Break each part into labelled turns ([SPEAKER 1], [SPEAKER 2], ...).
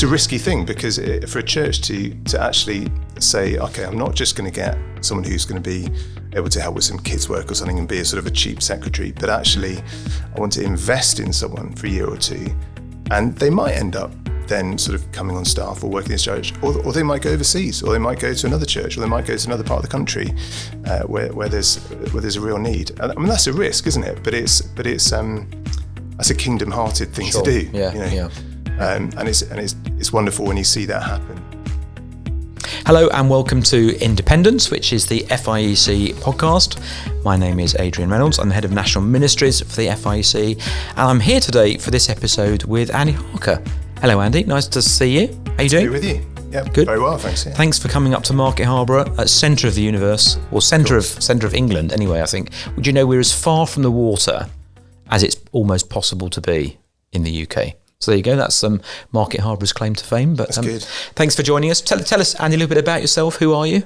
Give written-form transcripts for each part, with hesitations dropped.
[SPEAKER 1] that's a risky thing, because for a church to actually say, okay, I'm not just going to get someone who's going to be able to help with some kids work or something and be a sort of a cheap secretary, but actually I want to invest in someone for a year or two, and they might end up then sort of coming on staff or working in this church, or they might go overseas, or they might go to another church, or they might go to another part of the country where there's a real need. I mean, that's a risk, isn't it? But it's that's a kingdom-hearted thing to do.
[SPEAKER 2] Yeah,
[SPEAKER 1] you know?
[SPEAKER 2] yeah.
[SPEAKER 1] And it's wonderful when you see that happen.
[SPEAKER 2] Hello and welcome to Independence, which is the FIEC podcast. My name is Adrian Reynolds. I'm the head of National Ministries for the FIEC, and I'm here today for this episode with Andy Harker. Hello, Andy. Nice to see you. How you doing?
[SPEAKER 1] To be with you. Yeah,
[SPEAKER 2] good.
[SPEAKER 1] Very well, thanks. Yeah.
[SPEAKER 2] Thanks for coming up to Market Harbour, at centre of the universe, or centre of England. Anyway, I think. Would you know we're as far from the water as it's almost possible to be in the UK? So there you go. That's Market Harbour's claim to fame. But
[SPEAKER 1] that's good.
[SPEAKER 2] Thanks for joining us. Tell us, Andy, a little bit about yourself. Who are you?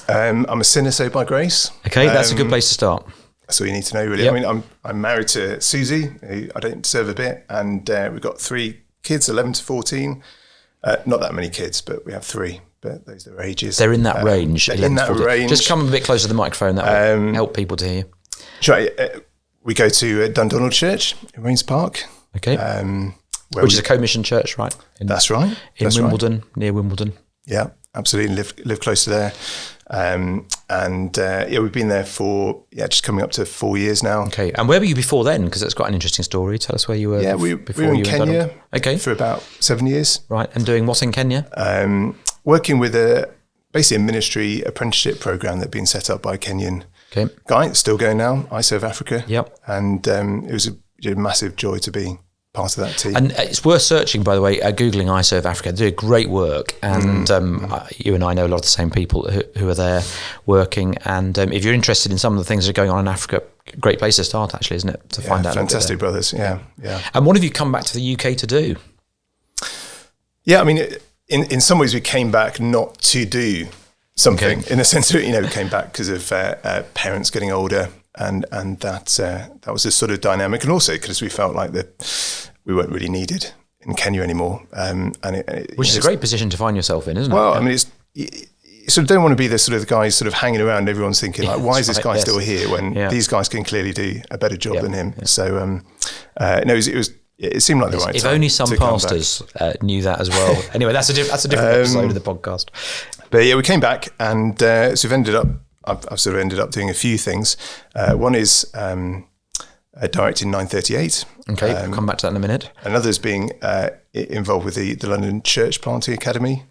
[SPEAKER 1] I'm a sinner saved by grace.
[SPEAKER 2] Okay, that's a good place to start.
[SPEAKER 1] That's all you need to know, really. Yep. I mean, I'm married to Susie, who I don't deserve a bit, and we've got 3 kids, 11 to 14. Not that many kids, but we have 3. But those are their ages.
[SPEAKER 2] They're in that range.
[SPEAKER 1] They're in that range.
[SPEAKER 2] Just come a bit closer to the microphone. That will help people to hear.
[SPEAKER 1] Sure. We go to Dundonald Church in Rains Park.
[SPEAKER 2] Okay. Which is a co-mission church, right?
[SPEAKER 1] That's right.
[SPEAKER 2] In Wimbledon, near Wimbledon.
[SPEAKER 1] Yeah, absolutely. Live close to there. We've been there for just coming up to 4 years now.
[SPEAKER 2] Okay, and where were you before then? Because it's quite an interesting story. Tell us where you were.
[SPEAKER 1] Yeah, we were in Kenya.
[SPEAKER 2] Okay,
[SPEAKER 1] for about 7 years.
[SPEAKER 2] Right, and doing what in Kenya?
[SPEAKER 1] Working with basically a ministry apprenticeship program that had been set up by a Kenyan guy. It's still going now. ISO of Africa.
[SPEAKER 2] Yep.
[SPEAKER 1] And it was a massive joy to be part of that team.
[SPEAKER 2] And it's worth searching, by the way, Googling ISO of Africa. They do great work, and you and I know a lot of the same people who are there working. And if you're interested in some of the things that are going on in Africa, great place to start, actually, isn't it? To find out.
[SPEAKER 1] Fantastic brothers, yeah.
[SPEAKER 2] And what have you come back to the UK to do?
[SPEAKER 1] Yeah, I mean, in some ways we came back not to do something, in the sense that, we came back because of parents getting older. And that was a sort of dynamic, and also because we felt like that we weren't really needed in Kenya anymore.
[SPEAKER 2] Which is a great position to find yourself in, isn't it?
[SPEAKER 1] Well, I mean, you sort of don't want to be the sort of guys sort of hanging around. Everyone's thinking like, why is this guy still here when these guys can clearly do a better job than him? Yeah. So it seemed like the right time.
[SPEAKER 2] If only some pastors knew that as well. Anyway, that's a different episode of the podcast.
[SPEAKER 1] But yeah, we came back, and so we've ended up. I've sort of ended up doing a few things. One is directing 938.
[SPEAKER 2] Okay, I'll come back to that in a minute.
[SPEAKER 1] Another is being involved with the London Church Planting Academy.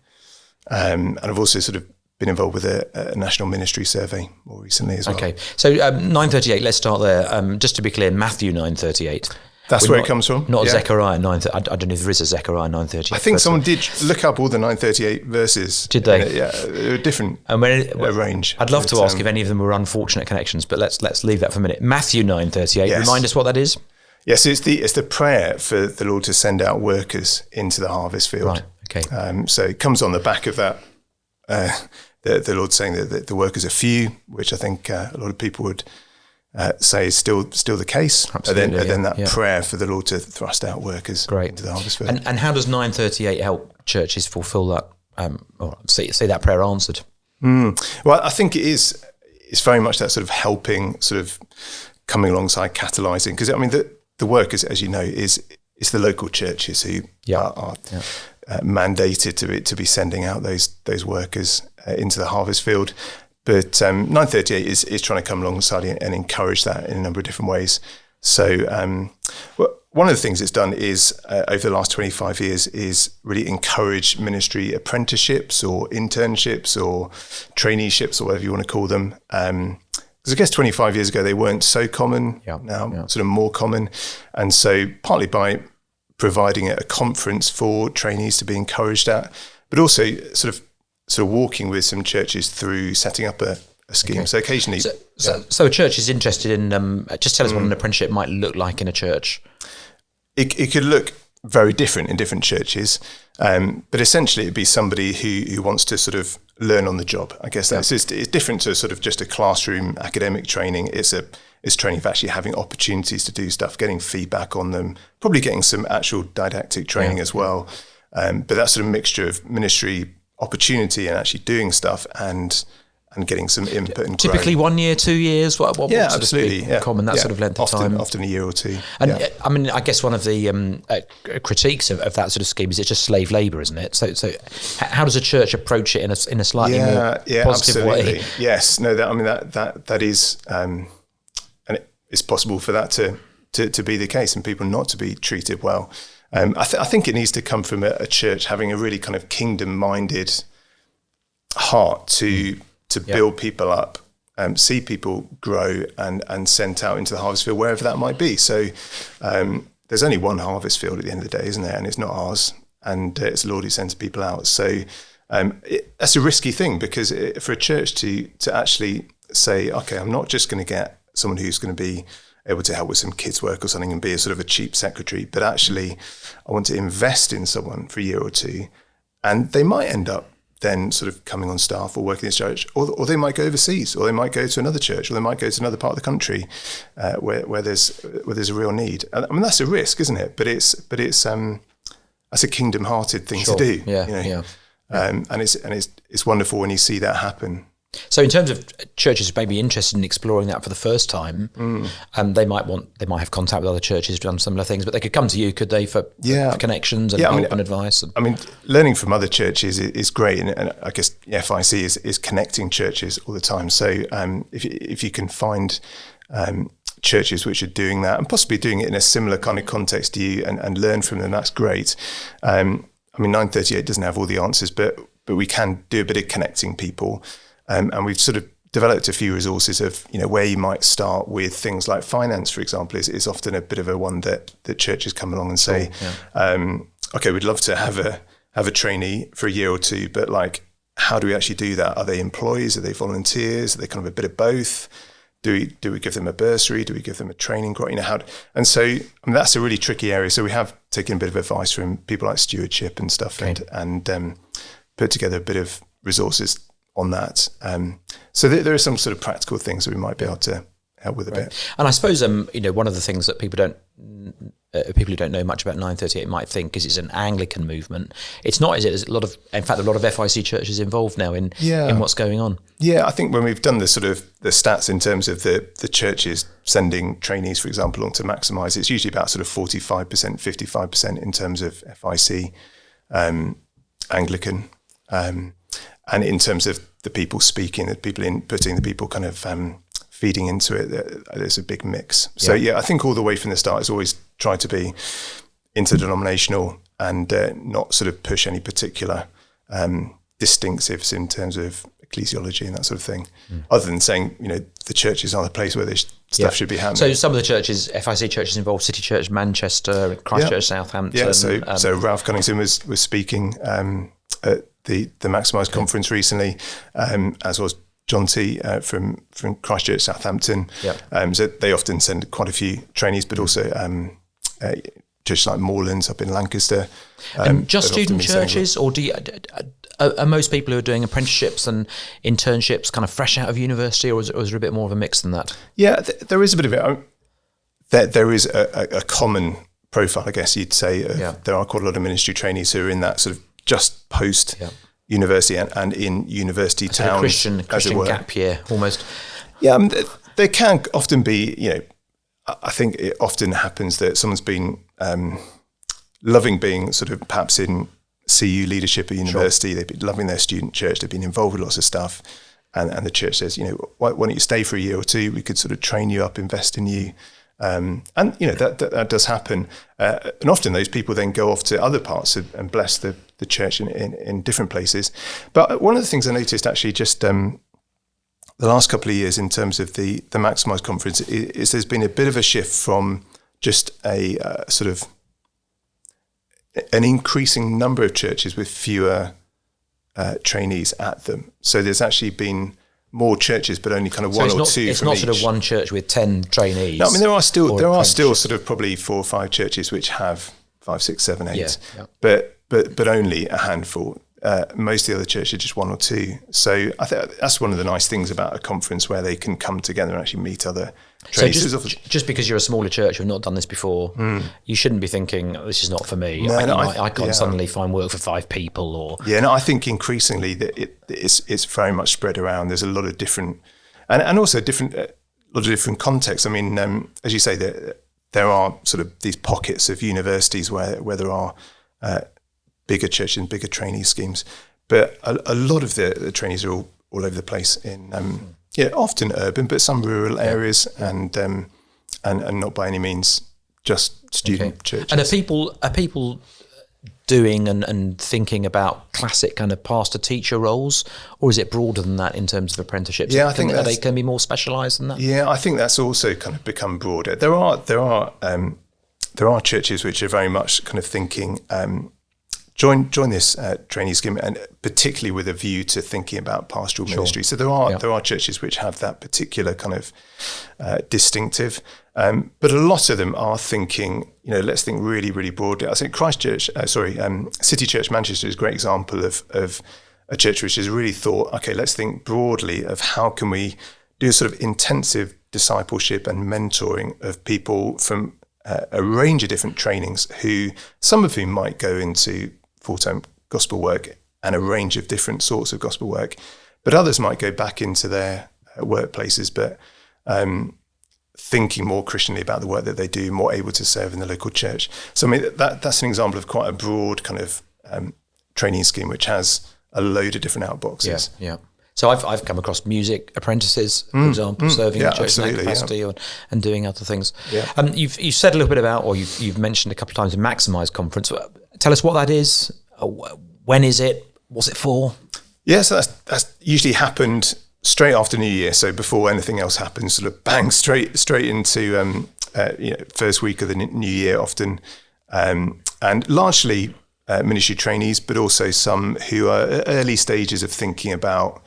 [SPEAKER 1] And I've also sort of been involved with a National Ministry survey more recently as well.
[SPEAKER 2] Okay, so 938, let's start there. Just to be clear, Matthew 938.
[SPEAKER 1] That's where it comes from.
[SPEAKER 2] Not Zechariah 938. I don't know if there is a Zechariah 938.
[SPEAKER 1] I think someone did look up all the 938 verses.
[SPEAKER 2] Did they?
[SPEAKER 1] Yeah, they were different range.
[SPEAKER 2] I'd love to ask if any of them were unfortunate connections, but let's leave that for a minute. Matthew 938. Yes. Remind us what that is.
[SPEAKER 1] Yes, it's the prayer for the Lord to send out workers into the harvest field.
[SPEAKER 2] Right. Okay.
[SPEAKER 1] So it comes on the back of that. The Lord saying that the workers are few, which I think a lot of people would say is still the case.
[SPEAKER 2] Absolutely,
[SPEAKER 1] and then that prayer for the Lord to thrust out workers into the harvest field.
[SPEAKER 2] And how does 938 help churches fulfil that, or see that prayer answered?
[SPEAKER 1] Well, I think it's very much that sort of helping, sort of coming alongside, catalysing. Because I mean, the work, as you know, is the local churches who are mandated to be sending out those workers into the harvest field. But 938 is trying to come alongside and encourage that in a number of different ways. So one of the things it's done is, over the last 25 years, is really encourage ministry apprenticeships or internships or traineeships or whatever you want to call them. Because I guess 25 years ago, they weren't so common, now sort of more common. And so partly by providing a conference for trainees to be encouraged at, but also sort of walking with some churches through setting up a scheme. Okay. So occasionally...
[SPEAKER 2] So a church is interested in... just tell us what an apprenticeship might look like in a church.
[SPEAKER 1] It could look very different in different churches, but essentially it'd be somebody who wants to sort of learn on the job. I guess it's different to sort of just a classroom academic training. It's training for actually having opportunities to do stuff, getting feedback on them, probably getting some actual didactic training as well. But that sort of mixture of ministry opportunity and actually doing stuff and getting some input and
[SPEAKER 2] typically
[SPEAKER 1] growing.
[SPEAKER 2] 1 year, 2 years. What
[SPEAKER 1] absolutely.
[SPEAKER 2] Common that sort of length of time.
[SPEAKER 1] Often a year or two.
[SPEAKER 2] And I mean, I guess one of the critiques of that sort of scheme is it's just slave labour, isn't it? So how does a church approach it in a slightly more positive
[SPEAKER 1] absolutely.
[SPEAKER 2] way?
[SPEAKER 1] Yes, no, that is, and it's possible for that to be the case and people not to be treated well. I think it needs to come from a church having a really kind of kingdom-minded heart to build people up, see people grow and sent out into the harvest field, wherever that might be. So there's only one harvest field at the end of the day, isn't there? And it's not ours. And it's the Lord who sends people out. So that's a risky thing, because for a church to actually say, okay, I'm not just going to get someone who's going to be able to help with some kids' work or something and be a sort of a cheap secretary, but actually I want to invest in someone for a year or two, and they might end up then sort of coming on staff or working in this church, or they might go overseas, or they might go to another church, or they might go to another part of the country where there's a real need. I mean, that's a risk, isn't it? But it's that's a kingdom-hearted thing to do. And it's wonderful when you see that happen.
[SPEAKER 2] So in terms of churches who may be interested in exploring that for the first time, they might have contact with other churches who've done similar things, but they could come to you, could they, for connections and help and advice?
[SPEAKER 1] I mean, learning from other churches is great, and I guess FIEC is connecting churches all the time. So if you can find churches which are doing that and possibly doing it in a similar kind of context to you and learn from them, that's great. I mean, 938 doesn't have all the answers, but we can do a bit of connecting people. And we've sort of developed a few resources of, where you might start with things like finance, for example, is often a bit of a one that churches come along and say, okay, we'd love to have a trainee for a year or two, but like, how do we actually do that? Are they employees? Are they volunteers? Are they kind of a bit of both? Do we give them a bursary? Do we give them a training grant? And so that's a really tricky area. So we have taken a bit of advice from people like stewardship and stuff, and put together a bit of resources on that. So there are some sort of practical things that we might be able to help with a bit.
[SPEAKER 2] And I suppose one of the things that people who don't know much about 938 might think is it's an Anglican movement. It's not, is it? There's a lot of FIEC churches involved now in what's going on. Yeah,
[SPEAKER 1] I think when we've done the stats in terms of the churches sending trainees, for example, on to maximise, it's usually about sort of 45%, 55% in terms of FIEC, Anglican, and in terms of the people speaking, the people inputting, the people kind of feeding into it, there's a big mix. So I think all the way from the start, it's always tried to be interdenominational and not sort of push any particular distinctives in terms of ecclesiology and that sort of thing, other than saying, the churches are the place where this stuff should be happening.
[SPEAKER 2] So some of the churches, FIEC churches involved City Church Manchester, Christchurch Southampton.
[SPEAKER 1] Yeah, so Ralph Cunnington was speaking at the Maximise conference recently, as was John T from Christchurch Southampton. So they often send quite a few trainees, but also churches like Moorlands up in Lancaster.
[SPEAKER 2] And just student churches, or are most people who are doing apprenticeships and internships kind of fresh out of university, or is there a bit more of a mix than that? Yeah,
[SPEAKER 1] there is a bit of it. There is a common profile, I guess you'd say. There are quite a lot of ministry trainees who are in that sort of just post university and in university towns.
[SPEAKER 2] A Christian gap year, almost.
[SPEAKER 1] Yeah, there can often be, I think it often happens that someone's been loving being sort of perhaps in CU leadership at university. They've been loving their student church. They've been involved with lots of stuff. And the church says, why don't you stay for a year or two? We could sort of train you up, invest in you. And that does happen, and often those people then go off to other parts and bless the church in different places. But one of the things I noticed actually just the last couple of years in terms of the Maximise conference is there's been a bit of a shift from just a sort of an increasing number of churches with fewer trainees at them. So there's actually been more churches, but only kind of one or two.
[SPEAKER 2] It's not sort of one church with 10 trainees.
[SPEAKER 1] No, I mean there are still sort of probably 4 or 5 churches which have 5, 6, 7, 8, but only a handful. most of the other churches are just one or two. So I think that's one of the nice things about a conference where they can come together and actually meet other trainees.
[SPEAKER 2] So just because you're a smaller church who've not done this before, you shouldn't be thinking, oh, this is not for me. I can't suddenly find work for 5 people. Or
[SPEAKER 1] I think increasingly that it's very much spread around. There's a lot of different, and also different, a lot of different contexts. I mean, as you say, there are sort of these pockets of universities where there are bigger churches and bigger trainee schemes, but a lot of the trainees are all over the place in often urban, but some rural areas, and not by any means just student churches.
[SPEAKER 2] And are people doing and thinking about classic kind of pastor teacher roles, or is it broader than that in terms of apprenticeships?
[SPEAKER 1] I think
[SPEAKER 2] they can be more specialised than that.
[SPEAKER 1] I think that's also kind of become broader. There are churches which are very much kind of thinking join this trainee scheme, and particularly with a view to thinking about pastoral ministry. So there are churches which have that particular kind of distinctive, but a lot of them are thinking, let's think really, really broadly. I think City Church Manchester is a great example of a church which has really thought, okay, let's think broadly of how can we do a sort of intensive discipleship and mentoring of people from a range of different trainings, some of whom might go into full-time gospel work and a range of different sorts of gospel work, but others might go back into their workplaces, but thinking more Christianly about the work that they do, more able to serve in the local church. So I mean, that's an example of quite a broad kind of training scheme which has a load of different outboxes.
[SPEAKER 2] Yeah. So I've come across music apprentices, for example, serving in church in that capacity and doing other things. Yeah. You've said a little bit about, or you've mentioned a couple of times, the Maximise conference. Tell us what that is. When is it? What's it for?
[SPEAKER 1] Yeah, so that's usually happened straight after New Year. So before anything else happens, sort of bang straight into first week of the new year often, and largely ministry trainees, but also some who are at early stages of thinking about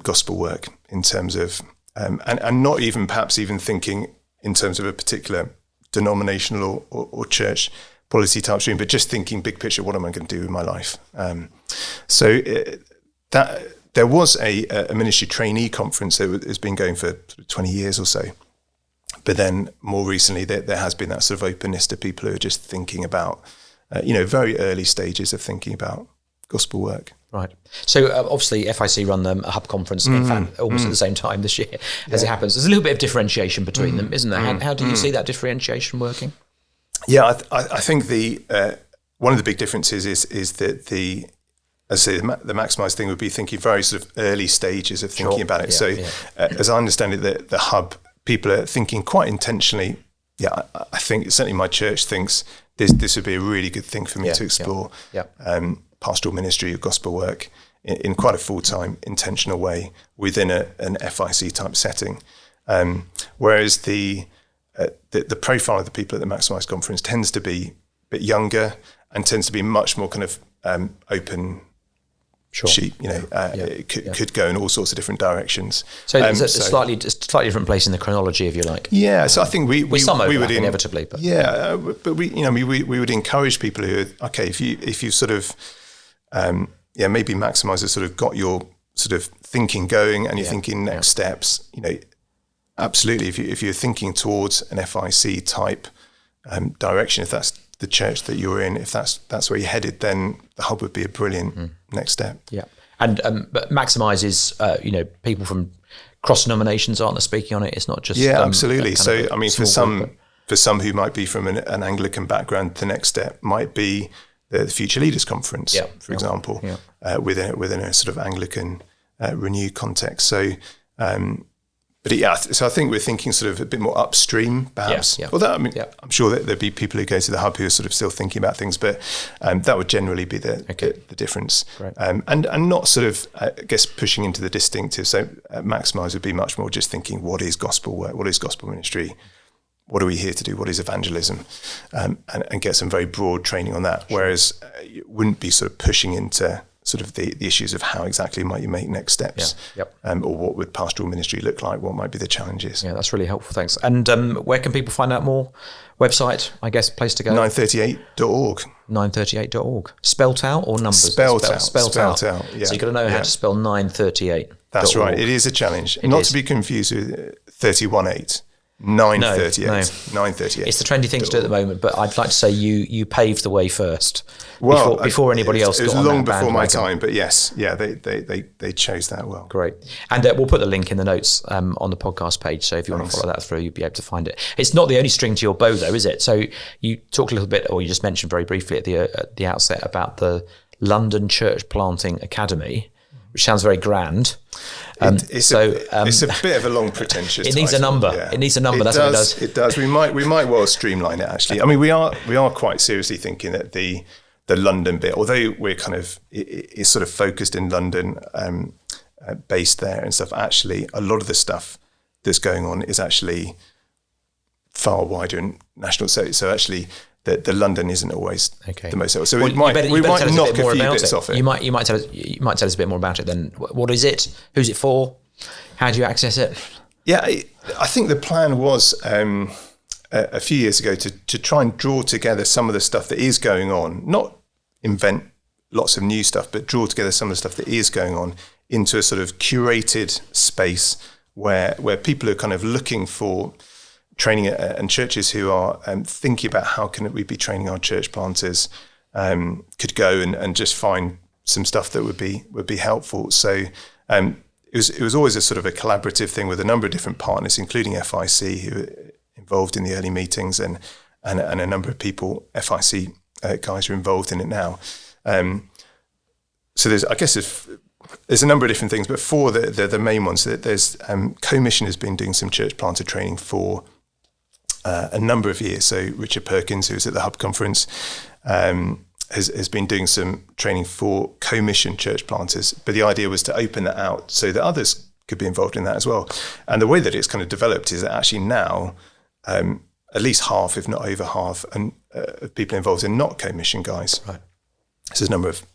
[SPEAKER 1] gospel work in terms of, and not even perhaps even thinking in terms of a particular denominational or church policy type stream, but just thinking big picture, what am I going to do with my life? So that there was a ministry trainee conference that has been going for sort of 20 years or so. But then more recently, there has been that sort of openness to people who are just thinking about, very early stages of thinking about gospel work.
[SPEAKER 2] Right. So obviously FIEC run a hub conference, in fact, almost at the same time this year as it happens. There's a little bit of differentiation between them, isn't there? How do you see that differentiation working?
[SPEAKER 1] Yeah, I think one of the big differences is that the Maximise thing would be thinking very sort of early stages of thinking about it. As I understand it, the hub, people are thinking quite intentionally, I think certainly my church thinks this would be a really good thing for me to explore pastoral ministry or gospel work in quite a full-time, intentional way within an FIEC type setting. Whereas the profile of the people at the Maximise conference tends to be a bit younger and tends to be much more kind of open sheet. It could go in all sorts of different directions.
[SPEAKER 2] So it's a slightly different place in the chronology, if you like.
[SPEAKER 1] Yeah, so I think we
[SPEAKER 2] would inevitably, but
[SPEAKER 1] but we would encourage people who are, okay, if you sort of maybe Maximise has sort of got your sort of thinking going and you're thinking next steps, absolutely. If you're thinking towards an FIEC type direction, if that's the church that you're in, if that's where you're headed, then the hub would be a brilliant next step. Yeah,
[SPEAKER 2] and but Maximise is people from cross denominations aren't speaking on it. It's not just
[SPEAKER 1] absolutely. So I mean, for some who might be from an Anglican background, the next step might be the Future Leaders Conference, for example, within a sort of Anglican Renew context. So. So I think we're thinking sort of a bit more upstream, perhaps. Although I'm sure that there'd be people who go to the hub who are sort of still thinking about things, but that would generally be the difference. And not sort of, I guess, pushing into the distinctive. So Maximise would be much more just thinking, what is gospel work? What is gospel ministry? What are we here to do? What is evangelism? And get some very broad training on that. Whereas it wouldn't be sort of pushing into sort of the issues of how exactly might you make next steps, or what would pastoral ministry look like? What might be the challenges?
[SPEAKER 2] Yeah, that's really helpful. Thanks. And where can people find out more? Website, I guess, place to go.
[SPEAKER 1] 938.org.
[SPEAKER 2] 938.org. Spelt out or numbers?
[SPEAKER 1] Spelt out. Yeah.
[SPEAKER 2] So you've got to know how to spell 938.
[SPEAKER 1] That's right. It is a challenge. Not to be confused with 318. 938.
[SPEAKER 2] No.
[SPEAKER 1] 938.
[SPEAKER 2] It's the trendy thing to do at the moment, but I'd like to say you paved the way first. Well, before anybody else got on that bandwagon.
[SPEAKER 1] It was long before my time, but yes, yeah, they chose that well.
[SPEAKER 2] Great. And we'll put the link in the notes on the podcast page, so if you want to follow that through, you'll be able to find it. It's not the only string to your bow, though, is it? So you talked a little bit, or you just mentioned very briefly at the outset about the London Church Planting Academy, which sounds very grand.
[SPEAKER 1] It's a bit of a long, pretentious.
[SPEAKER 2] It needs title. A number. Yeah. It needs a number. That's what it does.
[SPEAKER 1] It does. We might well streamline it. Actually, I mean, we are quite seriously thinking that the London bit, although we're kind of it's sort of focused in London, based there and stuff. Actually, a lot of the stuff that's going on is actually far wider and national. So actually. The London isn't always the most. So we might knock a few bits off it.
[SPEAKER 2] You might tell us a bit more about it. Then, what is it? Who's it for? How do you access it?
[SPEAKER 1] Yeah, I think the plan was a few years ago to try and draw together some of the stuff that is going on. Not invent lots of new stuff, but draw together some of the stuff that is going on into a sort of curated space where people are kind of looking for training and churches who are thinking about how can we be training our church planters could go and just find some stuff that would be helpful. So it was always a sort of a collaborative thing with a number of different partners, including FIEC, who were involved in the early meetings, and a number of people, FIEC guys, are involved in it now. So there's a number of different things, but for the main ones, there's Co-Mission has been doing some church planter training for a number of years. So Richard Perkins, who was at the Hub Conference, has been doing some training for Co-Mission church planters. But the idea was to open that out so that others could be involved in that as well. And the way that it's kind of developed is that actually now at least half, if not over half, of people involved are not Co-Mission guys.
[SPEAKER 2] Right.
[SPEAKER 1] So there's a number of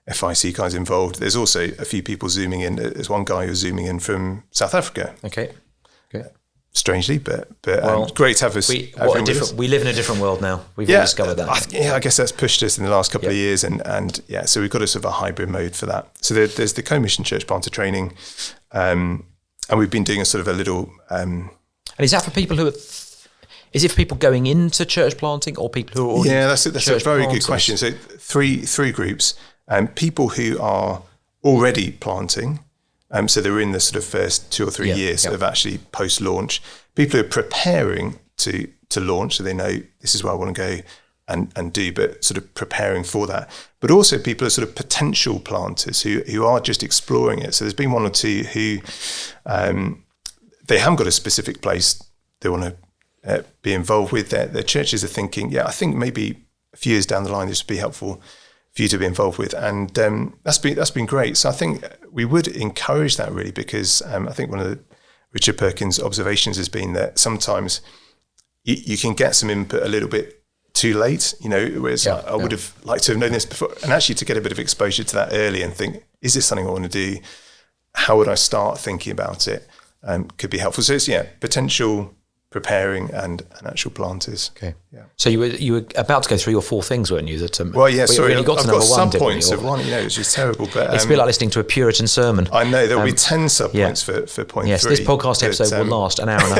[SPEAKER 1] FIEC guys involved. There's also a few people zooming in. There's one guy who's zooming in from South Africa.
[SPEAKER 2] Okay.
[SPEAKER 1] Strangely, but great to have us.
[SPEAKER 2] We live in a different world now. We've all discovered that.
[SPEAKER 1] I guess that's pushed us in the last couple of years, and so we've got a sort of a hybrid mode for that. So there's the Co-Mission church planter training, and we've been doing a sort of a little.
[SPEAKER 2] And is that for people who are? Is it for people going into church planting or people who are already?
[SPEAKER 1] Yeah, that's a very good question. So three groups: people who are already planting. So they're in the sort of first 2 or 3 years of actually post-launch. People who are preparing to launch, so they know this is where I want to go and do, but sort of preparing for that. But also people are sort of potential planters who are just exploring it. So there's been one or two who they haven't got a specific place they want to be involved with. Their churches are thinking, I think maybe a few years down the line this would be helpful for you to be involved with, and that's been great. So I think we would encourage that really, because I think one of the Richard Perkins' observations has been that sometimes you can get some input a little bit too late, whereas I would have liked to have known this before, and actually to get a bit of exposure to that early and think, is this something I want to do? How would I start thinking about it? Could be helpful. So it's potential, preparing, and actual planters.
[SPEAKER 2] Okay. Yeah. So you were about to go through your 4 things, weren't you? That
[SPEAKER 1] sorry,
[SPEAKER 2] I've got
[SPEAKER 1] some points of one, which is terrible. But
[SPEAKER 2] it's a bit like listening to a Puritan sermam.
[SPEAKER 1] I know there'll be 10 sub-points for point 3.
[SPEAKER 2] Yes, this podcast episode will last an hour and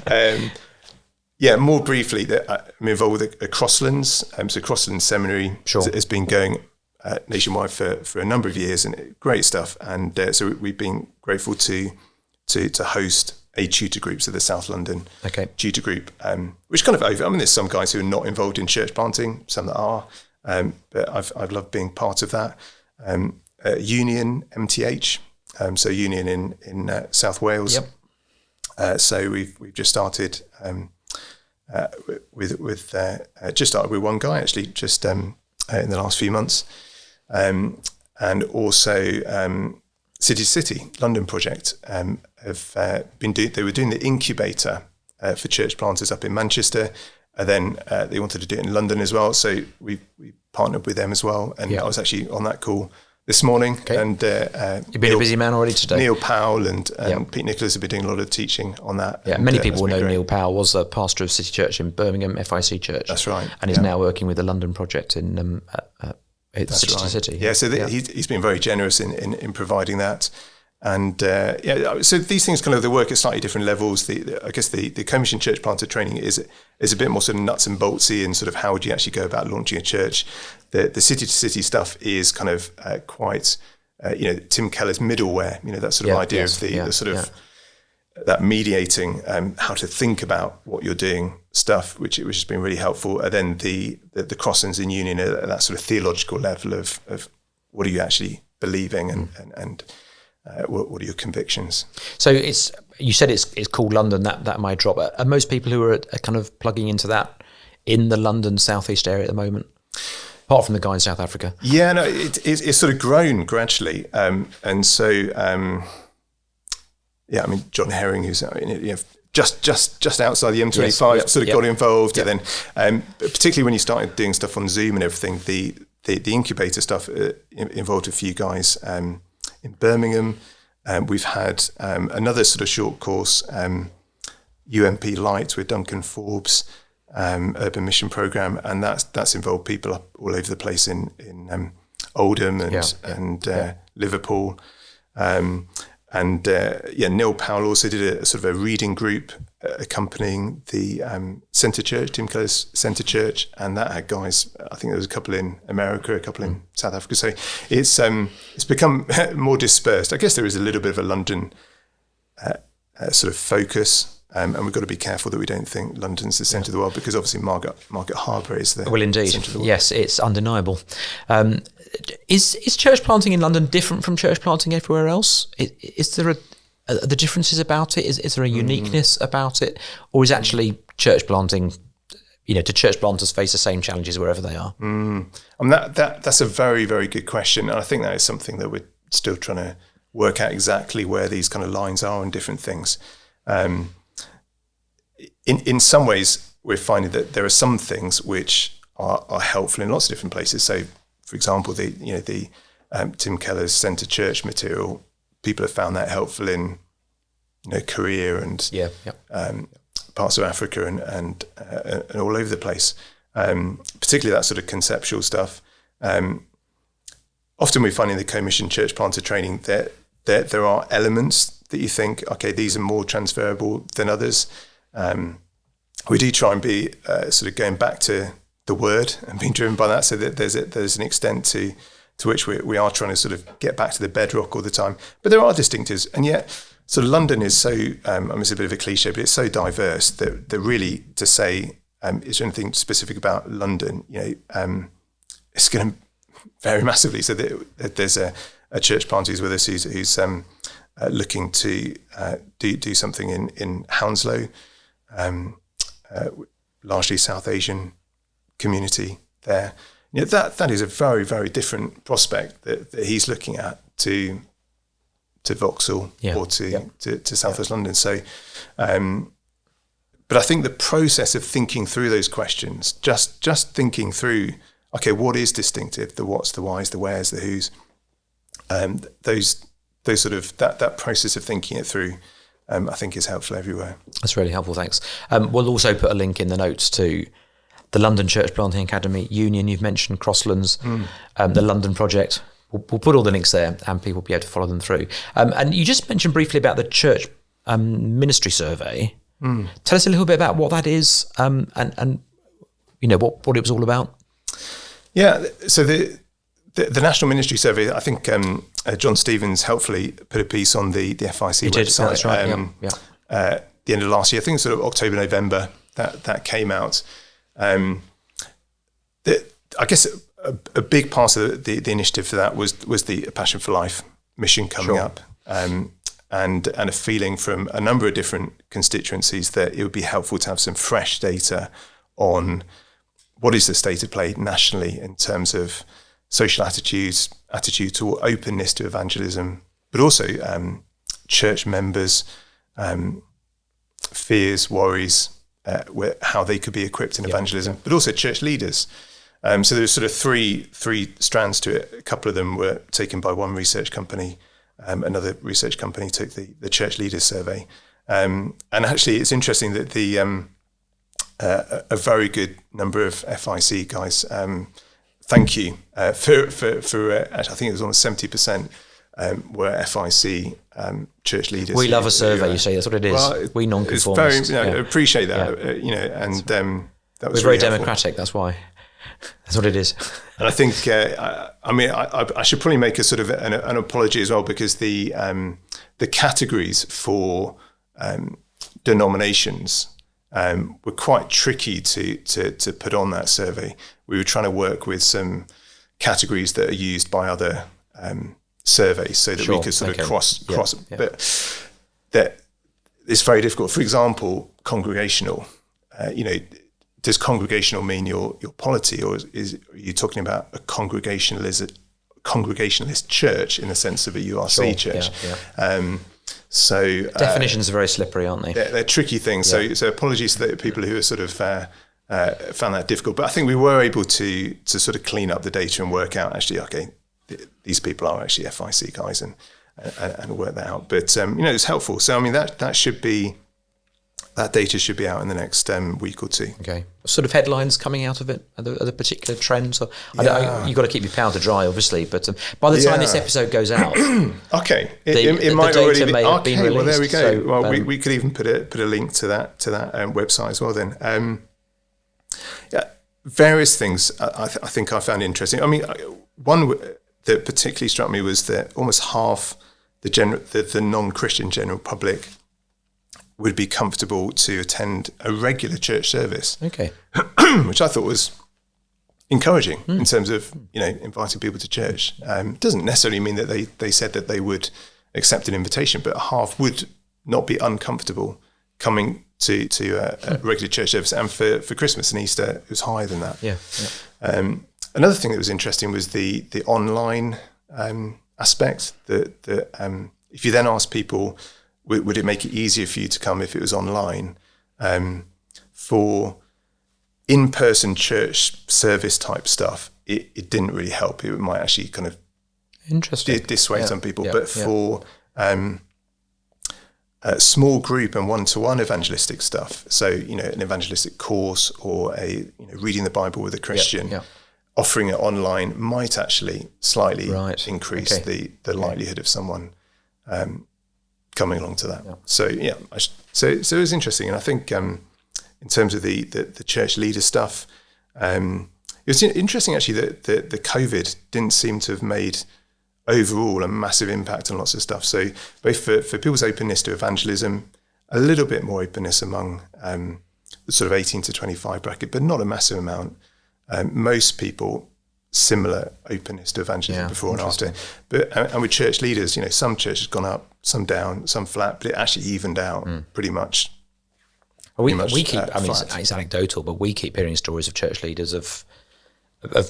[SPEAKER 2] a half.
[SPEAKER 1] More briefly, I'm involved with a Crosslands. So Crosslands Seminary has been going nationwide for a number of years, and great stuff. And so we've been grateful to host a tutor group, so the South London tutor group, which kind of over. I mean, there's some guys who are not involved in church planting, some that are, but I've loved being part of that. Union MTH, so Union in South Wales.
[SPEAKER 2] Yep.
[SPEAKER 1] So we've just started just started with one guy actually, just in the last few months, and also City London project. They were doing the incubator for church planters up in Manchester, and then they wanted to do it in London as well. So we partnered with them as well, and I was actually on that call this morning.
[SPEAKER 2] Okay.
[SPEAKER 1] And
[SPEAKER 2] you've been a busy man already today.
[SPEAKER 1] Neil Powell and Pete Nicholas have been doing a lot of teaching on that.
[SPEAKER 2] Yeah,
[SPEAKER 1] and,
[SPEAKER 2] many people know
[SPEAKER 1] great.
[SPEAKER 2] Neil Powell was a pastor of City Church in Birmingham, FIEC Church.
[SPEAKER 1] That's right.
[SPEAKER 2] And is now working with the London project in City to City.
[SPEAKER 1] Yeah, so he's been very generous in providing that. And so these things they work at slightly different levels. I guess the commission church planter training is a bit more sort of nuts and boltsy in sort of how would you actually go about launching a church. The city to city stuff is kind of quite, Tim Keller's middleware. That sort of idea of the sort of that mediating how to think about what you're doing stuff, which has been really helpful. And then the crossings in union at that sort of theological level of what are you actually believing and what are your convictions?
[SPEAKER 2] So you said it's called London. That might drop. Are most people who are kind of plugging into that in the London southeast area at the moment, apart from the guy in South Africa?
[SPEAKER 1] Yeah, no, it's sort of grown gradually, and so John Herring, who's just outside the M25, sort of got involved, and then particularly when you started doing stuff on Zoom and everything, the incubator stuff involved a few guys. In Birmingham, we've had another sort of short course, UMP Light with Duncan Forbes, Urban Mission Programme, and that's involved people up all over the place in Oldham and Liverpool. Neil Powell also did a sort of a reading group accompanying the Centre Church, Tim Keller's Centre Church, and that had guys. I think there was a couple in America, a couple in South Africa. So it's become more dispersed. I guess there is a little bit of a London sort of focus, and we've got to be careful that we don't think London's the centre of the world, because obviously Market Harbour is the
[SPEAKER 2] centre of the world. Yes, it's undeniable. Is church planting in London different from church planting everywhere else? Is there are the differences about it? Is there a uniqueness about it, or is actually church planting? Do church planters face the same challenges wherever they are?
[SPEAKER 1] That's a very, very good question, and I think that is something that we're still trying to work out exactly where these kind of lines are on different things. In some ways, we're finding that there are some things which are helpful in lots of different places. So, for example, the Tim Keller's Centre Church material, people have found that helpful in Korea and parts of Africa and all over the place. Particularly that sort of conceptual stuff. Often we find in the commission church planter training that there are elements that you think, okay, these are more transferable than others. We do try and be sort of going back to the word and being driven by that, so that there's an extent to which we are trying to sort of get back to the bedrock all the time. But there are distinctives, and yet sort of London is so, it's a bit of a cliche, but it's so diverse that really to say, is there anything specific about London, it's going to vary massively. So there's a church planter who's with us who's looking to do something in Hounslow, largely South Asian community there. That is a very, very different prospect that he's looking at to Vauxhall or to South West London. So, but I think the process of thinking through those questions, just thinking through, okay, what is distinctive, the what's, the whys, the wheres, the whos, those sort of that process of thinking it through, I think is helpful everywhere.
[SPEAKER 2] That's really helpful, thanks. We'll also put a link in the notes to the London Church Planting Academy, Union, you've mentioned, Crosslands, the London Project. We'll put all the links there and people will be able to follow them through. And you just mentioned briefly about the Church Ministry Survey. Tell us a little bit about what that is and what it was all about.
[SPEAKER 1] Yeah, so the National Ministry Survey, I think John Stevens helpfully put a piece on the FIEC website.
[SPEAKER 2] That's right.
[SPEAKER 1] The end of last year, I think sort of October, November, that came out. I guess a big part of the initiative for that was the Passion for Life mission coming up, and a feeling from a number of different constituencies that it would be helpful to have some fresh data on what is the state of play nationally in terms of social attitude to openness to evangelism, but also church members' fears, worries, how they could be equipped in evangelism, but also church leaders. So there's sort of three strands to it. A couple of them were taken by one research company. Another research company took the church leaders survey. And actually, it's interesting that a very good number of FIEC guys, thank you for I think it was almost 70% were FIEC church leaders.
[SPEAKER 2] We love a survey, you say. That's what it is. Well, we non-conformists.
[SPEAKER 1] I appreciate that, and that was
[SPEAKER 2] we're very
[SPEAKER 1] helpful.
[SPEAKER 2] democratic, that's why. That's what it is.
[SPEAKER 1] And I think, I should probably make a sort of an apology as well, because the categories for denominations were quite tricky to put on that survey. We were trying to work with some categories that are used by other surveys so that we could sort of cross. But that it's very difficult. For example, congregational. Does congregational mean your polity, or are you talking about a congregationalist church in the sense of a URC church? So
[SPEAKER 2] definitions are very slippery, aren't they?
[SPEAKER 1] They're tricky things. So apologies to the people who are sort of found that difficult. But I think we were able to sort of clean up the data and work out actually, okay, these people are actually FIEC guys, and work that out. But it's helpful. So I mean that data should be out in the next week or two.
[SPEAKER 2] Okay. Sort of headlines coming out of it? Are there particular trends? Or, you've got to keep your powder dry, obviously. But by the time this episode goes out,
[SPEAKER 1] okay, it might already be.
[SPEAKER 2] Have been released.
[SPEAKER 1] Well, there we go. So, we could even put a link to that website as well. Then, various things I think I found interesting. I mean, one that particularly struck me was that almost half the non-Christian general public would be comfortable to attend a regular church service. Okay. Which I thought was encouraging in terms of, inviting people to church. Doesn't necessarily mean that they said that they would accept an invitation, but half would not be uncomfortable coming to a regular church service. And for Christmas and Easter, it was higher than that. Another thing that was interesting was the online aspect, that if you then ask people, would it make it easier for you to come if it was online? For in-person church service type stuff, it didn't really help. It might actually kind of dissuade some people. But for small group and one-to-one evangelistic stuff, so an evangelistic course or a reading the Bible with a Christian, offering it online might actually slightly increase the likelihood of someone coming along to that. So so it was interesting, and I think in terms of the church leader stuff, it was interesting actually that the COVID didn't seem to have made overall a massive impact on lots of stuff. So both for people's openness to evangelism, a little bit more openness among the sort of 18 to 25 bracket, but not a massive amount. Most people, similar openness to evangelism before and after. But and with church leaders, some churches gone up, some down, some flat, but it actually evened out pretty much.
[SPEAKER 2] We keep. It's anecdotal, but we keep hearing stories of church leaders of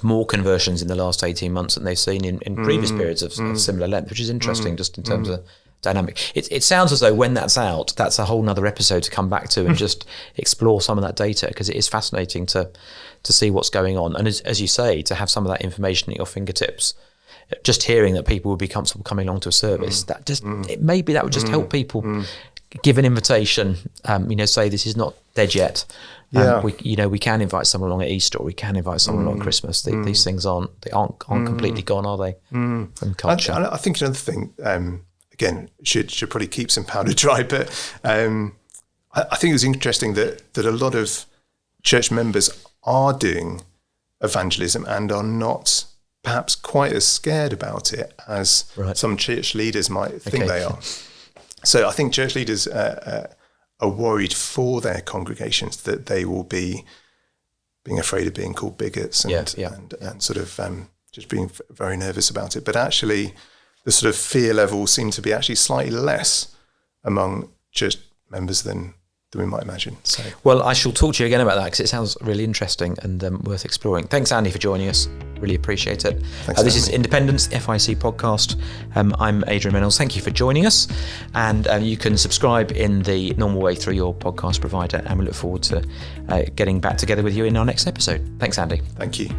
[SPEAKER 2] more conversions in the last 18 months than they've seen in previous periods of similar length, which is interesting just in terms of dynamic. It sounds as though when that's out, that's a whole nother episode to come back to and just explore some of that data, because it is fascinating to see what's going on. And as you say, to have some of that information at your fingertips, just hearing that people would be comfortable coming along to a service, that just maybe that would just help people give an invitation, say this is not dead yet. We can invite someone along at Easter, or we can invite someone along at Christmas. These things aren't completely gone, are they? From culture.
[SPEAKER 1] I think another thing, again, should probably keep some powder dry, but I think it was interesting that a lot of church members are doing evangelism and are not perhaps quite as scared about it as some church leaders might think they are. So I think church leaders are worried for their congregations that they will be being afraid of being called bigots and sort of just being very nervous about it. But actually, the sort of fear level seemed to be actually slightly less among church members than we might imagine. So.
[SPEAKER 2] Well, I shall talk to you again about that, because it sounds really interesting and worth exploring. Thanks, Andy, for joining us. Really appreciate it. This is Independence, the FIEC podcast. I'm Adrian Reynolds. Thank you for joining us. And you can subscribe in the normal way through your podcast provider. And we look forward to getting back together with you in our next episode. Thanks, Andy.
[SPEAKER 1] Thank you.